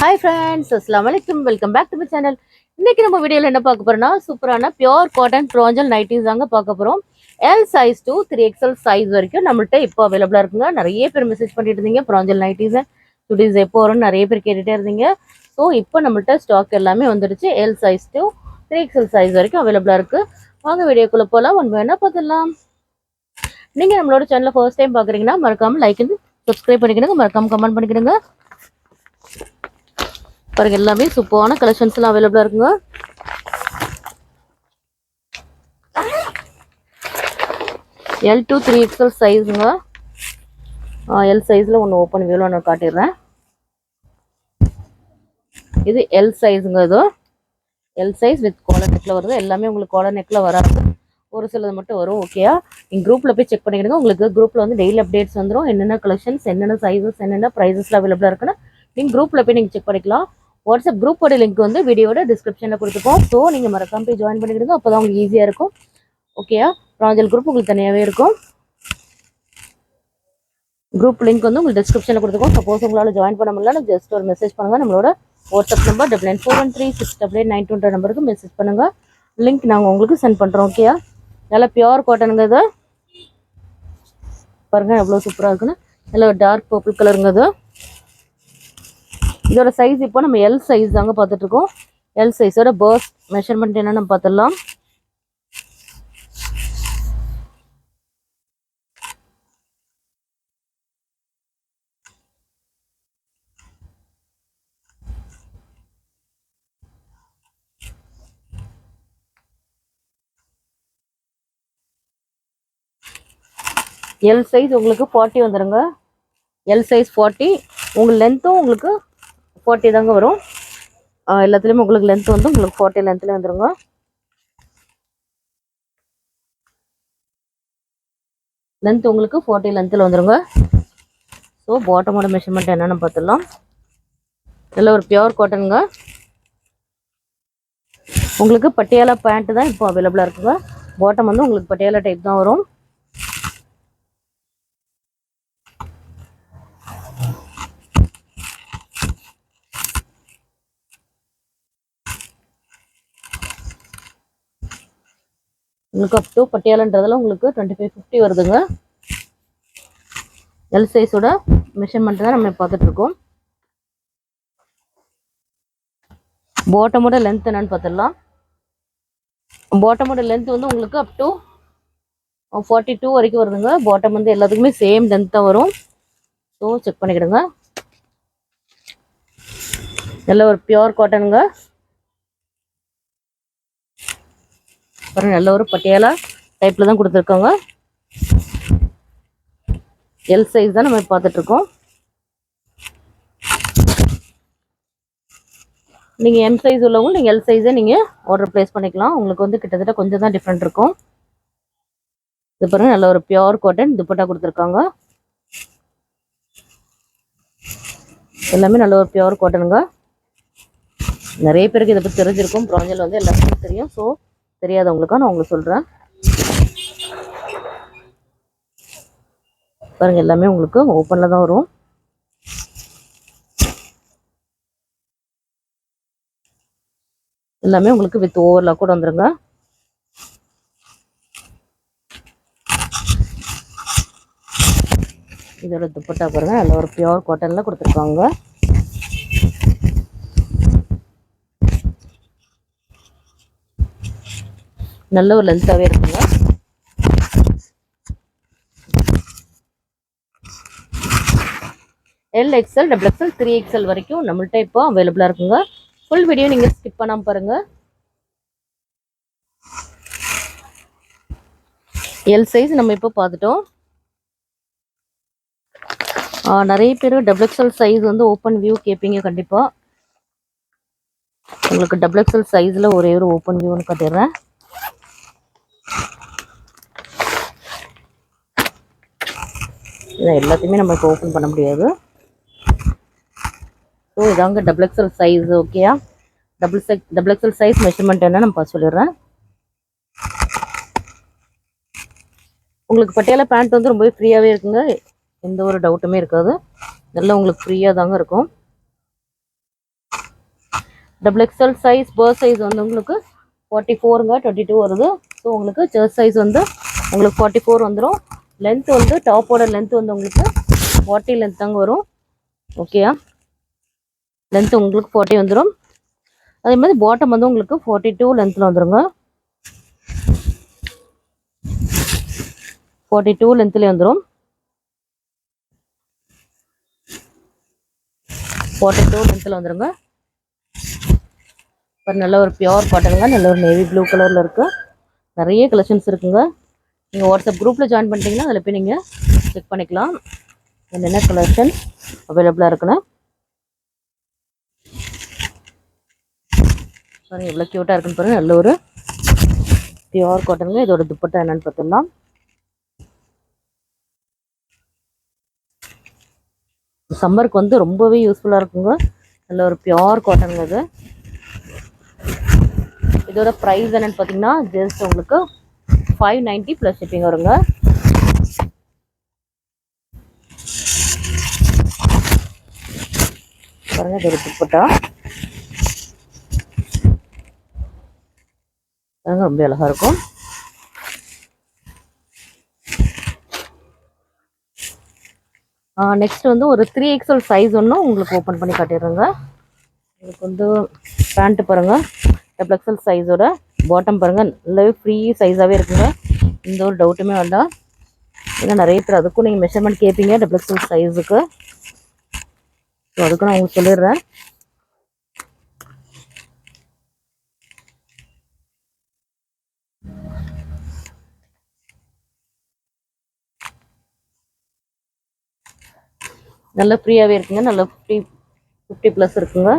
Hi friends, Assalamualaikum. Welcome back to my channel. இன்னைக்கு நம்ம வீடியோல என்ன பார்க்க போறோம்னா சூப்பரான பியூர் காட்டன் ப்ரோஞ்சல் நைட்டிஸ் தாங்க பார்க்க போறோம். L size to 3XL size வரைக்கும் நம்மள்ட்ட இப்போ அவைலபிளா இருக்குங்க. நிறைய பேர் மெசேஜ் பண்ணிட்டு இருந்தீங்க ப்ரோஞ்சல் நைட்டிஸ் சுடிஸ் எப்போ வரும்னு நிறைய பேர் கேட்டுட்டே இருந்தீங்க. ஸோ இப்போ நம்மள்ட்ட ஸ்டாக் எல்லாமே வந்துடுச்சு. L size to 3XL size வரைக்கும் அவைலபிளா இருக்கு. வாங்க வீடியோக்குள்ள போலாம். ஒன் வேணா பார்த்துடலாம். நீங்க நம்மளோட சேனலை ஃபர்ஸ்ட் டைம் பார்க்குறீங்கன்னா மறக்காம லைக் அண்ட் சப்ஸ்கிரைப் பண்ணிக்கிடுங்க, மறக்காம கமெண்ட் பண்ணிக்கிடுங்க. பாருங்க எல்லாமே சூப்பரான கலெக்ஷன்ஸ் எல்லாம் அவைலபிளா இருக்குங்க. L to 3XL சைஸுங்க. L சைஸ்ல ஒன்று ஓப்பன் வியூல நான் காட்டிடுறேன். இது L சைஸுங்க. இது L சைஸ் வித் காலர் நெக்ல வருது. எல்லாமே உங்களுக்கு காலர் நெக்ல வராது, ஒரு சிலது மட்டும் வரும். ஓகேயா, நீங்கள் குரூப்பில் போய் செக் பண்ணிக்கிடுங்க. உங்களுக்கு குரூப்பில் வந்து டெய்லி அப்டேட்ஸ் வந்துடும். என்னென்ன கலெக்ஷன்ஸ், என்னென்ன சைஸஸ், என்னென்ன ப்ரைஸஸ்லாம் அவைலபிளாக இருக்குன்னு நீங்கள் குரூப்பில் போய் நீங்கள் செக் பண்ணிக்கலாம். வாட்ஸ்அப் குரூப்போட லிங்க் வந்து வீடியோட டிஸ்கிரிப்ஷனில் கொடுத்துருக்கோம். ஸோ நீங்கள் மறக்காம போய் ஜாயின் பண்ணிக்கிடுங்க. அப்போ தான் உங்களுக்கு ஈஸியாக இருக்கும். ஓகேயா, ப்ராஜெக்ட் குரூப் உங்களுக்கு தனியாகவே இருக்கும். குரூப் லிங்க் வந்து உங்களுக்கு டிஸ்கிரிப்ஷனில் கொடுத்துருக்கோம். சப்போஸ் உங்களால் ஜாயின் பண்ண முடியல, ஜஸ்ட் ஒரு மெசேஜ் பண்ணுங்கள். நம்மளோட வாட்ஸ்அப் நம்பர் 9941368892 நம்பருக்கு மெசேஜ் பண்ணுங்கள். லிங்க் நாங்கள் உங்களுக்கு சென்ட் பண்ணுறோம். ஓகேயா, நல்லா பியூர் காட்டனுங்க. இது பாருங்கள் எவ்வளோ சூப்பராக இருக்குன்னு. நல்லா டார்க் பர்பிள் கலருங்க. இது இதோட சைஸ் இப்போ நம்ம L சைஸ் தாங்க பார்த்துட்டு இருக்கோம். L சைஸோட பர்ஸ்ட் மெஷர்மெண்ட் என்ன நம்ம பார்த்துடலாம். L சைஸ் உங்களுக்கு 40 வந்துடுங்க. L size 40. உங்கள் லென்த்தும் உங்களுக்கு 40 தாங்க வரும். எல்லாத்துலேயுமே உங்களுக்கு லென்த் வந்து உங்களுக்கு 40 லென்த்தில் வந்துடுங்க. லென்த் உங்களுக்கு 40 லென்த்தில் வந்துடுங்க. ஸோ பாட்டமோட மெஷர்மெண்ட் என்னென்னு பார்த்துடலாம். நல்ல ஒரு பியூர் காட்டனுங்க. உங்களுக்கு பட்டியாலா பேண்ட் தான் இப்போ அவைலபிளாக இருக்குங்க. பாட்டம் வந்து உங்களுக்கு பட்டியாலா டைப் தான் வரும். உங்களுக்கு அப் டு பட்டியாலன்றதுல உங்களுக்கு 2550 வருதுங்க. L சைஸோட மெஷர்மெண்ட் தான் நம்ம பார்த்துட்டு இருக்கோம். பாட்டமோட லென்த் என்னன்னு பார்த்துடலாம். பாட்டமோட லென்த் வந்து உங்களுக்கு அப் டு 42 வரைக்கும் வருதுங்க. பாட்டம் வந்து எல்லாத்துக்குமே சேம் லென்த் தான் வரும். ஸோ செக் பண்ணிக்கிடுங்க. நல்ல ஒரு பியூர் காட்டனுங்க. பாருங்க நல்ல ஒரு பட்டியாலா டைப்ல தான் கொடுத்துருக்காங்க. L சைஸ் தான் நம்ம பார்த்துட்டு இருக்கோம். நீங்கள் M சைஸ் உள்ளவங்க நீங்கள் L சைஸை நீங்கள் ஆர்டர் ப்ளேஸ் பண்ணிக்கலாம். உங்களுக்கு வந்து கிட்டத்தட்ட கொஞ்சம் தான் டிஃப்ரெண்ட் இருக்கும். இது பாருங்க நல்ல ஒரு பியூர் காட்டன் துப்பட்டா கொடுத்துருக்காங்க. எல்லாமே நல்ல ஒரு பியூர் காட்டனுங்க. நிறைய பேருக்கு இதை பற்றி தெரிஞ்சிருக்கும். ப்ராஞ்சல் வந்து எல்லாருக்கும் தெரியும். ஸோ தெரியாதவங்களுக்கா நான் உங்களுக்கு சொல்கிறேன். பாருங்க எல்லாமே உங்களுக்கு ஓப்பனில் தான் வரும். எல்லாமே உங்களுக்கு வித் ஓவர்லாக் கூட வந்துருங்க. இதோட துப்பட்டா பாருங்க நல்ல ஒரு பியூர் காட்டன்ல கொடுத்துருக்காங்க. நல்ல ஒரு லென்த்தாகவே இருக்குங்க. LXL, XXL, 3XL வரைக்கும் நம்மள்ட்ட இப்போ அவைலபிளாக இருக்குங்க. ஃபுல் வீடியோ நீங்கள் ஸ்கிப் பண்ணாமல் பாருங்கள். L சைஸ் நம்ம இப்போ பார்த்துட்டோம். நிறைய பேர் XXL சைஸ் வந்து ஓப்பன் வியூ கேட்பீங்க. கண்டிப்பாக உங்களுக்கு XXL சைஸில் ஒரே ஒரு ஓப்பன் வியூன்னு காட்டிடுறேன். இதை எல்லாத்தையுமே நம்ம இப்போ ஓப்பன் பண்ண முடியாது. ஸோ இதாங்க XXL சைஸ். ஓகேயா, XXL சைஸ் மெஷர்மெண்ட் என்ன நம்ம சொல்லிடுறேன். உங்களுக்கு பட்டியாலா பேண்ட் வந்து ரொம்பவே ஃப்ரீயாகவே இருக்குங்க. எந்த ஒரு டவுட்டுமே இருக்காது. நல்லா உங்களுக்கு ஃப்ரீயாக தாங்க இருக்கும். Double XL size purse size வந்து உங்களுக்கு 44ங்க 22 வருது. ஸோ உங்களுக்கு செஸ்ட் சைஸ் வந்து உங்களுக்கு 44 வந்துடும். லென்த் வந்து டாப்போட லென்த் வந்து உங்களுக்கு 40 லென்த் தாங்க வரும். ஓகேயா, லென்த் உங்களுக்கு 40 வந்துடும். அதே மாதிரி பாட்டம் வந்து உங்களுக்கு 42 லென்த்தில் வந்துடுங்க. 42 லென்த்லேயே வந்துடும். 42 லென்த்தில் வந்துடுங்க. இப்போ நல்ல ஒரு பியோர் காட்டனுங்க, நல்ல ஒரு நேவி ப்ளூ கலரில் இருக்குது. நிறைய கலெக்ஷன்ஸ் இருக்குங்க. நீங்கள் வாட்ஸ்அப் குரூப்பில் ஜாயின் பண்ணிட்டீங்கன்னா அதில் போய் நீங்கள் செக் பண்ணிக்கலாம் என்னென்ன கலெக்ஷன்ஸ் அவைலபிளாக இருக்குன்னு. சாரி, எவ்வளோ க்யூட்டாக இருக்குன்னு பாருங்கள். நல்ல ஒரு பியோர் காட்டனுங்க. இதோட துப்பட்டா என்னென்னு பார்த்துடலாம். சம்மருக்கு வந்து ரொம்பவே யூஸ்ஃபுல்லாக இருக்குங்க. நல்ல ஒரு பியோர் காட்டனுங்க இது. இதோட ப்ரைஸ் என்னென்னு பார்த்தீங்கன்னா ஜஸ்ட் உங்களுக்கு 590 ப்ளஸ் ஷிப்பிங் வருங்க. பாருங்க, இதோட துப்பட்டா பாருங்க, ரொம்ப அழகாக இருக்கும். நெக்ஸ்ட் வந்து ஒரு 3XL சைஸ் ஒன்றும் உங்களுக்கு ஓப்பன் பண்ணி காட்டிடுறேங்க. உங்களுக்கு வந்து பேண்ட்டு பாருங்கள், டபுள் எக்ஸ்எல் சைஸோட பாட்டம் பாருங்கள், நல்லாவே ஃப்ரீ சைஸாகவே இருக்குங்க. எந்த ஒரு டவுட்டுமே வேண்டாம். ஏன்னா நிறைய பேர் அதுக்கும் நீங்கள் மெஷர்மெண்ட் கேட்பீங்க டபுள் எக்ஸ்எல் சைஸுக்கு. ஸோ அதுக்கும் நான் உங்களுக்கு சொல்லிடுறேன். நல்லா ஃப்ரீயாகவே இருக்குங்க. நல்லா 50 ப்ளஸ் இருக்குங்க.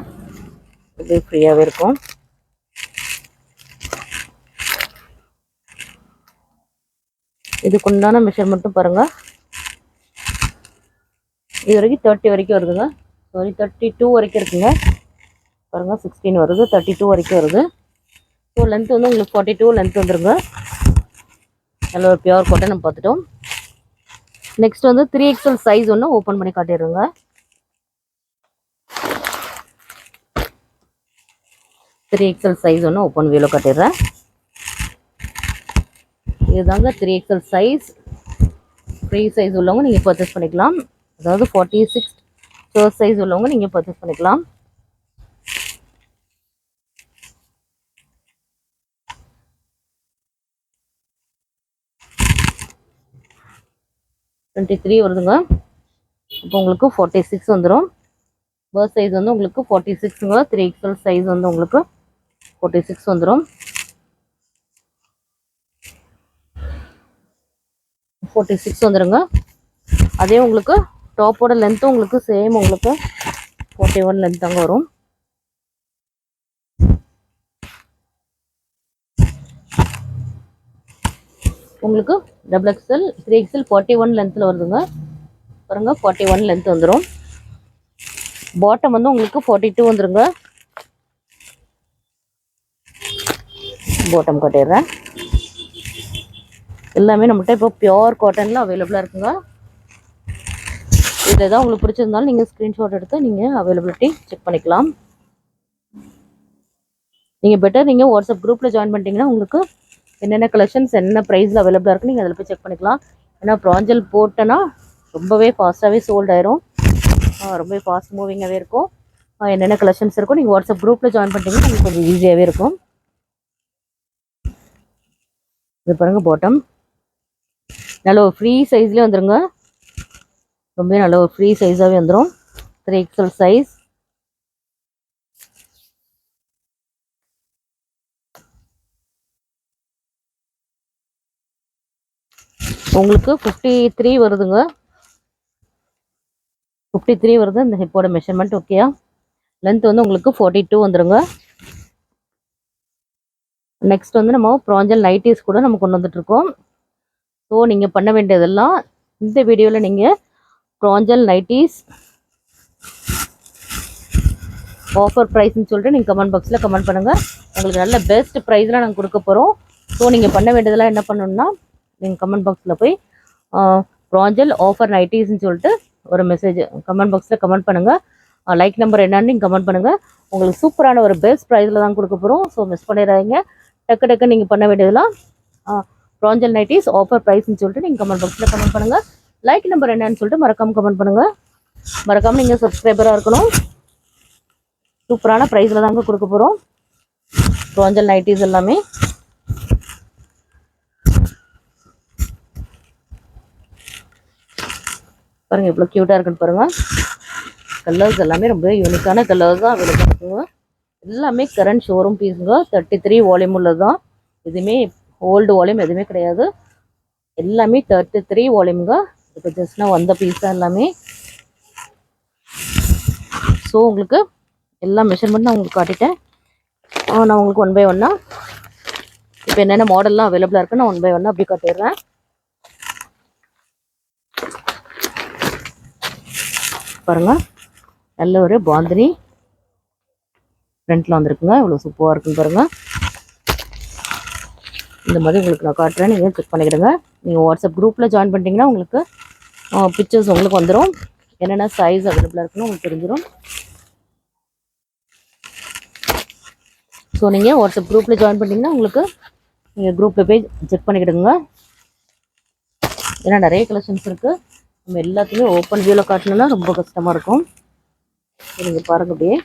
இது ஃப்ரீயாகவே இருக்கும். இதுக்கு உண்டான மெஷர்மெண்ட்டும் பாருங்கள். இது வரைக்கும் 30 வரைக்கும் வருதுங்க. சாரி, 32 வரைக்கும் இருக்குங்க. பாருங்கள், 16 வருது, 32 வரைக்கும் வருது. ஸோ லென்த் வந்து உங்களுக்கு 42 லென்த் வந்துருங்க. நல்ல ஒரு பியோர் காட்டன் நம்ம பார்த்துட்டோம். நெக்ஸ்ட் வந்து 3XL சைஸ் ஒன்று ஓப்பன் பண்ணி காட்டிடுறேங்க. த்ரீ எக்ஸ்எல் சைஸ் ஒன்று ஓப்பன் வியூவில் காட்டிடுறேன். இதுதாங்க 3XL சைஸ். ஃப்ரீ சைஸ் உள்ளவங்க நீங்கள் பர்ச்சேஸ் பண்ணிக்கலாம். அதாவது 46 ஷர்ட் சைஸ் உள்ளவங்க நீங்கள் பர்ச்சேஸ் பண்ணிக்கலாம். த்ரீ வருதுங்க. இப்போ உங்களுக்கு 46 வந்துடும். பர்த் சைஸ் வந்து உங்களுக்கு 46ங்க. 3XL சைஸ் வந்து உங்களுக்கு 46 வந்துடும். 46 வந்துடுங்க. அதே உங்களுக்கு டாப்போட லென்த்தும் உங்களுக்கு சேம் உங்களுக்கு 41 லென்த் தாங்க வரும். உங்களுக்கு டபுள் எக்ஸ்எல் 3XL 41 லென்த்தில் வருதுங்க. பாருங்க, 41 லென்த் வந்துடும். பாட்டம் வந்து உங்களுக்கு 42 வந்துருங்க. பாட்டம் கட்டிடுறேன். எல்லாமே நம்மகிட்ட இப்போ பியோர் காட்டனில் அவைலபிளாக இருக்குங்க. இதில் ஏதாவது உங்களுக்கு பிடிச்சிருந்தாலும் நீங்கள் ஸ்க்ரீன்ஷாட் எடுத்து நீங்கள் அவைலபிலிட்டி செக் பண்ணிக்கலாம். நீங்கள் பெட்டர் நீங்கள் வாட்ஸ்அப் குரூப்பில் ஜாயின் பண்ணிட்டீங்கன்னா உங்களுக்கு என்னென்ன கலெக்ஷன்ஸ் என்ன ப்ரைஸில் அவைலபிளாக இருக்குது நீங்கள் அதில் போய் செக் பண்ணிக்கலாம். ஏன்னா ப்ராஞ்சல் போட்டேன்னா ரொம்பவே ஃபாஸ்ட்டாகவே சோல்ட் ஆயிரும். ரொம்பவே ஃபாஸ்ட் மூவிங்காகவே இருக்கும். என்னென்ன கலெக்ஷன்ஸ் இருக்கும் நீங்கள் வாட்ஸ்அப் குரூப்பில் ஜாயின் பண்ணிட்டீங்கன்னா உங்களுக்கு கொஞ்சம் ஈஸியாகவே இருக்கும். இது பாருங்கள், பாட்டம் நல்ல ஒரு ஃப்ரீ சைஸ்லேயே வந்துடுங்க. ரொம்பவே நல்ல ஒரு ஃப்ரீ சைஸாகவே வந்துடும். 3XL size. உங்களுக்கு 53 வருதுங்க. 53 வருது இந்த ஹிப்போட மெஷர்மெண்ட். ஓகேயா, லென்த் வந்து உங்களுக்கு 42 வந்துடுங்க. நெக்ஸ்ட் வந்து நம்ம ப்ராஞ்சல் நைட்டிஸ் கூட நம்ம கொண்டு வந்துட்ருக்கோம். ஸோ நீங்கள் பண்ண வேண்டியதெல்லாம் இந்த வீடியோவில் நீங்கள் ப்ராஞ்சல் நைட்டிஸ் ஆஃபர் ப்ரைஸ்ன்னு சொல்லிட்டு நீங்கள் கமெண்ட் பாக்ஸில் கமெண்ட் பண்ணுங்கள். உங்களுக்கு நல்ல பெஸ்ட் ப்ரைஸில் நாங்கள் கொடுக்க போகிறோம். ஸோ நீங்கள் பண்ண வேண்டியதெல்லாம் என்ன பண்ணணும்னா நீங்கள் கமெண்ட் பாக்ஸில் போய் ப்ராஞ்சல் ஆஃபர் நைட்டிஸ்ன்னு சொல்லிட்டு ஒரு மெசேஜ் கமெண்ட் பாக்ஸில் கமெண்ட் பண்ணுங்கள். லைக் நம்பர் என்னன்னு நீங்கள் கமெண்ட் பண்ணுங்கள். உங்களுக்கு சூப்பரான ஒரு பெஸ்ட் ப்ரைஸில் தான் கொடுக்க போகிறோம். ஸோ மிஸ் பண்ணிடாதீங்க. டக்கு டக்கு நீங்கள் பண்ண வேண்டியதெல்லாம் ப்ராஞ்சல் நைட்டிஸ் ஆஃபர் ப்ரைஸ்ன்னு சொல்லிட்டு நீங்கள் கமெண்ட் பாக்ஸில் கமெண்ட் பண்ணுங்கள். லைக் நம்பர் என்னன்னு சொல்லிட்டு மறக்காமல் கமெண்ட் பண்ணுங்கள். மறக்காமல் நீங்கள் சப்ஸ்கிரைபராக இருக்கணும். சூப்பரான ப்ரைஸில் தாங்க கொடுக்க போகிறோம் ப்ராஞ்சல் நைட்டிஸ் எல்லாமே. பாருங்கள் எவ்வளோ க்யூட்டாக இருக்குன்னு பாருங்கள். கலர்ஸ் எல்லாமே ரொம்ப யூனிக்கான கலர்ஸ் தான் அவைலபிள் இருக்குங்க. எல்லாமே கரண்ட் ஷோரூம் பீஸுங்க. 33 வால்யூம் உள்ளது தான். எதுவுமே ஓல்டு வால்யூம் எதுவுமே கிடையாது. எல்லாமே 33 வால்யூமுங்க. இப்போ ஜஸ்ட் நான் வந்த பீஸ் தான் எல்லாமே. ஸோ உங்களுக்கு எல்லா மெஷர்மெண்ட் நான் உங்களுக்கு காட்டிட்டேன். நான் உங்களுக்கு 1 by 1 இப்போ என்னென்ன மாடல்லாம் அவைலபிளாக இருக்குன்னு நான் 1 by 1 அப்படி காட்டிடுறேன். பாருங்கள் நல்ல ஒரு பாந்தினி ஃப்ரண்ட்டில் வந்துருக்குங்க. இவ்வளோ சூப்பராக இருக்குன்னு பாருங்கள். இந்த மாதிரி உங்களுக்கு நான் காட்டுறேன். நீங்கள் செக் பண்ணிக்கிடுங்க. நீங்கள் வாட்ஸ்அப் குரூப்பில் ஜாயின் பண்ணிட்டீங்கன்னா உங்களுக்கு பிக்சர்ஸ் உங்களுக்கு வந்துடும். என்னென்ன சைஸ் அவைலபிளாக இருக்குன்னு உங்களுக்கு தெரிஞ்சிடும். ஸோ நீங்கள் வாட்ஸ்அப் குரூப்பில் ஜாயின் பண்ணிட்டீங்கன்னா உங்களுக்கு நீங்கள் குரூப்பில் போய் செக் பண்ணிக்கிடுங்க. ஏன்னா நிறைய கலெக்ஷன்ஸ் இருக்குது. நம்ம எல்லாத்தையுமே ஓப்பன் வியூவில் காட்டணும்னா ரொம்ப கஷ்டமாக இருக்கும். நீங்கள் பாருங்க அப்படியே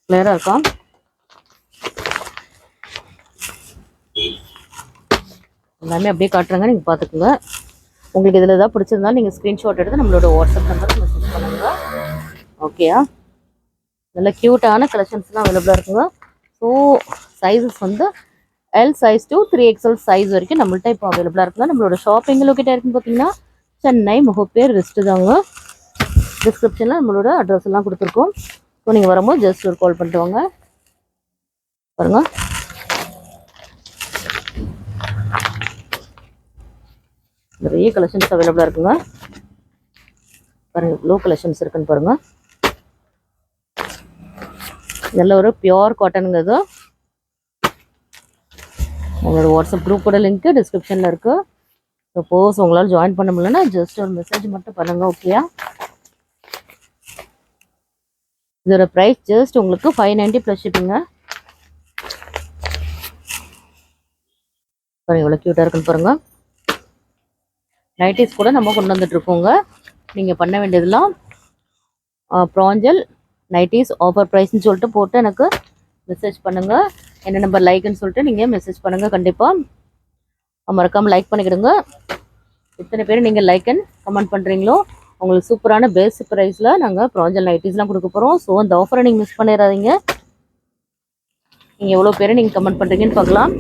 கிளியராக இருக்கா. எல்லாமே அப்படியே காட்டுறாங்க. நீங்கள் பார்த்துக்குங்க. உங்களுக்கு இதில் ஏதாவது பிடிச்சிருந்தாலும் நீங்கள் ஸ்க்ரீன்ஷாட் எடுத்து நம்மளோட வாட்ஸ்அப் நம்பருக்கு மெசேஜ் பண்ணுங்க. ஓகேயா. நல்ல க்யூட்டான கலெக்ஷன்ஸ்லாம் அவைலபிளாக இருக்குங்க. ஸோ சைஸஸ் வந்து L size to 3XL size வரைக்கும் நம்மள்ட்ட இப்போ அவைலபிளாக இருக்குங்க. நம்மளோட ஷாப்பிங் லொக்கேட் இருக்குன்னு பார்த்தீங்கன்னா சென்னை முகப்பேர் வெஸ்ட்டு தாங்க. டிஸ்கிரிப்ஷனில் நம்மளோட அட்ரஸ் எல்லாம் கொடுத்துருக்கோம். ஸோ நீங்கள் வரும்போது ஜஸ்ட் ஒரு கால் பண்ணிட்டு வாங்க. பாருங்க நிறைய கலெக்ஷன்ஸ் அவைலபிளாக இருக்குங்க. பாருங்கள் இவ்வளோ கலெக்ஷன்ஸ் இருக்குன்னு பாருங்கள். நல்ல ஒரு பியோர் காட்டனுங்க இது. உங்களோட வாட்ஸ்அப் குரூப்போட லிங்க்கு டிஸ்கிரிப்ஷனில் இருக்குது. சப்போஸ் உங்களால் ஜாயின் பண்ண முடியலன்னா ஜஸ்ட் ஒரு மெசேஜ் மட்டும் பண்ணுங்கள். ஓகேயா. இதோட ப்ரைஸ் ஜஸ்ட் உங்களுக்கு 590 ப்ளஸ் ஷிப்பிங்க. பாருங்கள் எவ்வளோ க்யூட்டாக இருக்குன்னு பாருங்கள். நைட்டிஸ் கூட நம்ம கொண்டு வந்துட்ருக்கோங்க. நீங்கள் பண்ண வேண்டியதெல்லாம் ப்ராஞ்சல் நைட்டிஸ் ஆஃபர் ப்ரைஸ்ன்னு சொல்லிட்டு போட்டு எனக்கு மெசேஜ் பண்ணுங்கள். என்ன நம்பர் லைக்குன்னு சொல்லிட்டு நீங்கள் மெசேஜ் பண்ணுங்கள். கண்டிப்பாக மறக்காமல் லைக் பண்ணிக்கிடுங்க. எத்தனை பேர் நீங்கள் லைக் அண்ட் கமெண்ட் பண்ணுறீங்களோ உங்களுக்கு சூப்பரான பெஸ்ட் ப்ரைஸில் நாங்கள் ப்ராஞ்சல் நைட்டிஸ்லாம் கொடுக்க போகிறோம். ஸோ அந்த ஆஃபரை நீங்கள் மிஸ் பண்ணிடாதீங்க. நீங்கள் எவ்வளோ பேர் நீங்கள் கமெண்ட் பண்ணுறீங்கன்னு பார்க்கலாம்.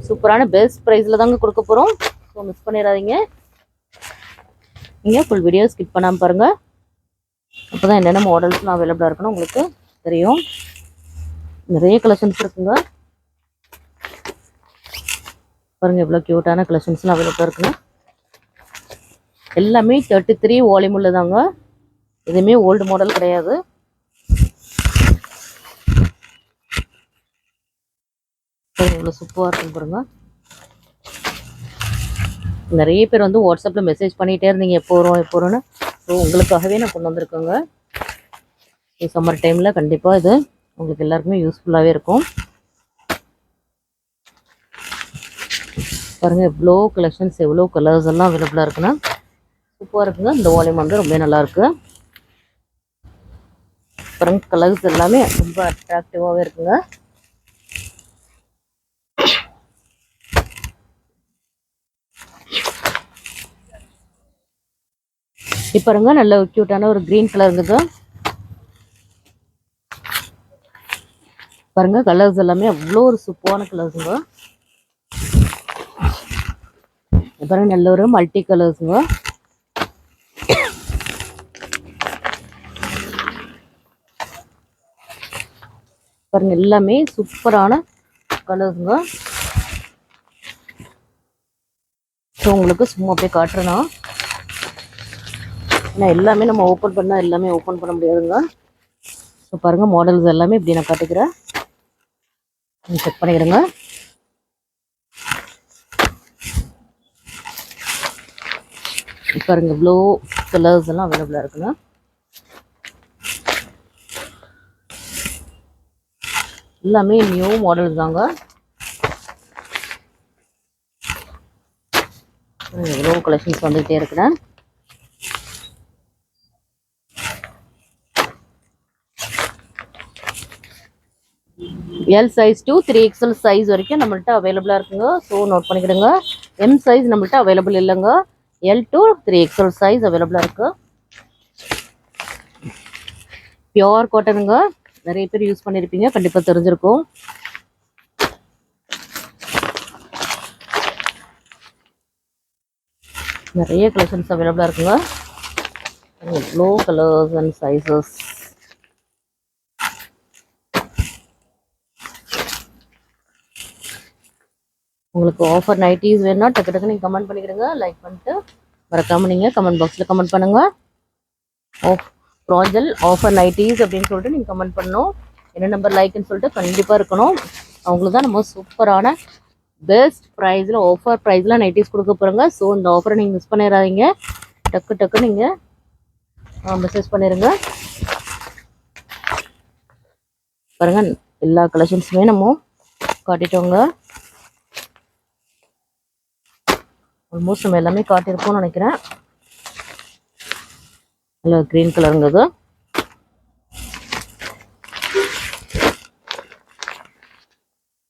சூப்பரான பெஸ்ட் ப்ரைஸில் தாங்க கொடுக்க போகிறோம். ஸோ மிஸ் பண்ணிடாதீங்க. நீங்கள் ஃபுல் வீடியோ ஸ்கிப் பண்ணாமல் பாருங்கள். அப்போ தான் என்னென்ன மாடல்ஸ்லாம் அவைலபிளாக இருக்குன்னு உங்களுக்கு தெரியும். நிறைய கலெக்ஷன்ஸ் இருக்குங்க. பாருங்கள் எவ்வளோ க்யூட்டான கலெக்ஷன்ஸ்லாம் அவைலபிளாக இருக்குங்க. எல்லாமே 33 வால்யூம் உள்ளதாங்க. எதுவுமே ஓல்டு மாடல் கிடையாது. இவ்வளோ சூப்பராக இருக்குன்னு பாருங்கள். நிறைய பேர் வந்து வாட்ஸ்அப்பில் மெசேஜ் பண்ணிகிட்டே இருந்தீங்க எப்போ வரோன்னு. ஸோ உங்களுக்காகவே நான் கொண்டு வந்திருக்கேங்க. சம்மர் டைமில் கண்டிப்பாக இது உங்களுக்கு எல்லாருக்குமே யூஸ்ஃபுல்லாகவே இருக்கும். பாருங்கள் எவ்வளோ கலெக்ஷன்ஸ் எவ்வளோ கலர்ஸ் எல்லாம் அவைலபிளாக இருக்குன்னா சூப்பராக இருக்குங்க. இந்த வால்யூம் வந்து ரொம்ப நல்லாயிருக்கு. பாருங்கள் கலர்ஸ் எல்லாமே ரொம்ப அட்ராக்டிவாகவே இருக்குங்க. இப்போ பாருங்க நல்ல க்யூட்டான ஒரு க்ரீன் கலருங்க. பாருங்க கலர்ஸ் எல்லாமே அவ்வளோ ஒரு சூப்பரான கலர்ஸுங்க. பாருங்க நல்ல ஒரு மல்டி கலர்ஸுங்க. பாருங்க எல்லாமே சூப்பரான கலர்ஸுங்க. ஸோ உங்களுக்கு சும்மா போய் காட்டுறேன்னா ஏன்னா எல்லாமே நம்ம ஓப்பன் பண்ணால் எல்லாமே ஓப்பன் பண்ண முடியாதுங்க. ஸோ பாருங்கள் மாடல்ஸ் எல்லாமே இப்படி நான் காட்டிக்கிறேன். செக் பண்ணிக்கிறேங்க. பாருங்க ப்ளூ கலர்ஸ் எல்லாம் அவைலபிளா இருக்குங்க. எல்லாமே நியூ மாடல்ஸ் தாங்க. எவ்வளோ கலெக்ஷன்ஸ் வந்துகிட்டே இருக்குறேன். L size to 3XL size வரைக்கும் நம்மள்ட்ட அவைலபிளாக இருக்குங்க. ஸோ நோட் பண்ணிக்கிடுங்க. எம் சைஸ் நம்மள்ட்ட அவைலபிள் இல்லைங்க. எல் டு 3XL சைஸ் அவைலபிளாக இருக்கு. பியோர் காட்டனுங்க. நிறைய பேர் யூஸ் பண்ணியிருப்பீங்க, கண்டிப்பாக தெரிஞ்சிருக்கும். நிறைய கலெக்ஷன்ஸ் அவைலபிளாக இருக்குங்க. எவ்வளோ கலர்ஸ் அண்ட் சைஸஸ். உங்களுக்கு ஆஃபர் நைட்டிஸ் வேணும்னா டக்கு டக்கு நீங்கள் கமெண்ட் பண்ணிக்கிடுங்க. லைக் பண்ணிட்டு மறக்காமல் நீங்கள் கமெண்ட் பாக்ஸில் கமெண்ட் பண்ணுங்கள். ப்ராஞ்சல் ஆஃபர் நைட்டிஸ் அப்படின்னு சொல்லிட்டு நீங்கள் கமெண்ட் பண்ணணும். என்ன நம்பர் லைக்குன்னு சொல்லிட்டு கண்டிப்பாக இருக்கணும். அவங்களுக்கு தான் நம்ம சூப்பரான பெஸ்ட் ப்ரைஸில் ஆஃபர் ப்ரைஸில் நைட்டிஸ் கொடுக்க போகிறோங்க. ஸோ இந்த ஆஃபரை நீங்கள் மிஸ் பண்ணிடாதீங்க. டக்கு டக்கு நீங்கள் மெசேஜ் பண்ணிடுங்க. பாருங்கள் எல்லா கலெக்ஷன்ஸுமே நம்ம காட்டிட்டோங்க. ஆல்மோஸ்ட் நம்ம எல்லாமே காட்டியிருப்போம்னு நினைக்கிறேன். நல்ல க்ரீன் கலருங்கிறது.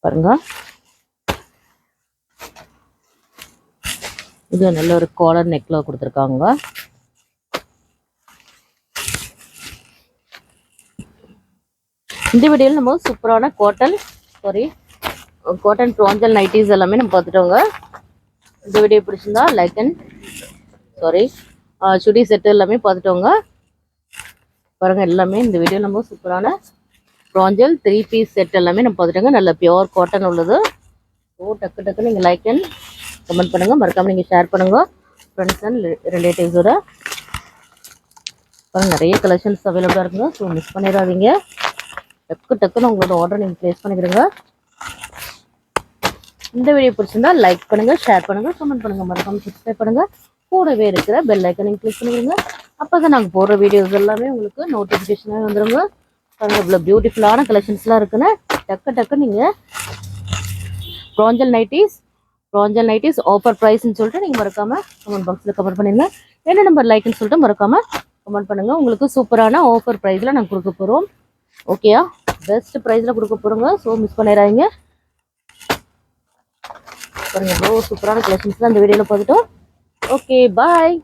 பாருங்க இது நல்ல ஒரு காலர் நெக்ல கொடுத்துருக்காங்க. இந்த வீடியோவில் நம்ம சூப்பரான காட்டன் ப்ராஞ்சல் நைட்டிஸ் எல்லாமே நம்ம பார்த்துட்டோங்க. இந்த வீடியோ பிடிச்சிருந்தா லைக் அண்ட் சுடி செட்டு எல்லாமே பார்த்துட்டோங்க. பாருங்கள் எல்லாமே இந்த வீடியோ நம்ம சூப்பரான ப்ராஞ்சல் 3 பீஸ் செட் எல்லாமே நம்ம பார்த்துட்டோங்க. நல்ல பியோர் காட்டன் உள்ளது. ஸோ டக்கு டக்கு நீங்கள் லைக் அண்ட் கமெண்ட் பண்ணுங்கள். மறக்காமல் நீங்கள் ஷேர் பண்ணுங்கள் ஃப்ரெண்ட்ஸ் அண்ட் ரிலேட்டிவ்ஸோட. பாருங்கள் நிறைய கலெக்ஷன்ஸ் அவைலபிளாக இருக்குங்க. ஸோ மிஸ் பண்ணிடாதீங்க. டக்கு டக்குன்னு உங்களோட ஆர்டர் நீங்கள் ப்ளேஸ் பண்ணிக்கிறீங்க. இந்த வீடியோ பிடிச்சிருந்தா லைக் பண்ணுங்கள், ஷேர் பண்ணுங்கள், கமெண்ட் பண்ணுங்கள், மறக்காமல் சப்ஸ்கிரைப் பண்ணுங்கள். கூடவே இருக்கிற பெல் ஐக்கனை நீங்கள் கிளிக் பண்ணிடுங்க. அப்போ தான் நாங்கள் போடுற வீடியோஸ் எல்லாமே உங்களுக்கு நோட்டிஃபிகேஷனாக வந்துடுங்க. பாருங்கள் இவ்வளோ பியூட்டிஃபுல்லான கலெக்ஷன்ஸ்லாம் இருக்குன்னு டக்கு டக்கு நீங்கள் ப்ராஞ்சல் நைட்டிஸ் ஆஃபர் ப்ரைஸ்ன்னு சொல்லிட்டு நீங்கள் மறக்காமல் கமெண்ட் பாக்ஸில் கமெண்ட் பண்ணிடுங்க. என்ன நம்பர் லைக்குன்னு சொல்லிட்டு மறக்காமல் கமெண்ட் பண்ணுங்கள். உங்களுக்கு சூப்பரான ஆஃபர் ப்ரைஸில் நாங்கள் கொடுக்க போகிறோம். ஓகேயா, பெஸ்ட் ப்ரைஸில் கொடுக்க போகிறோங்க. ஸோ மிஸ் பண்ணிடாதீங்க. பாருங்க எவ்வளோ சூப்பரான கலெக்ஷன்ஸ்லாம் இந்த வீடியோவில் பார்த்துட்டோம். Okay bye.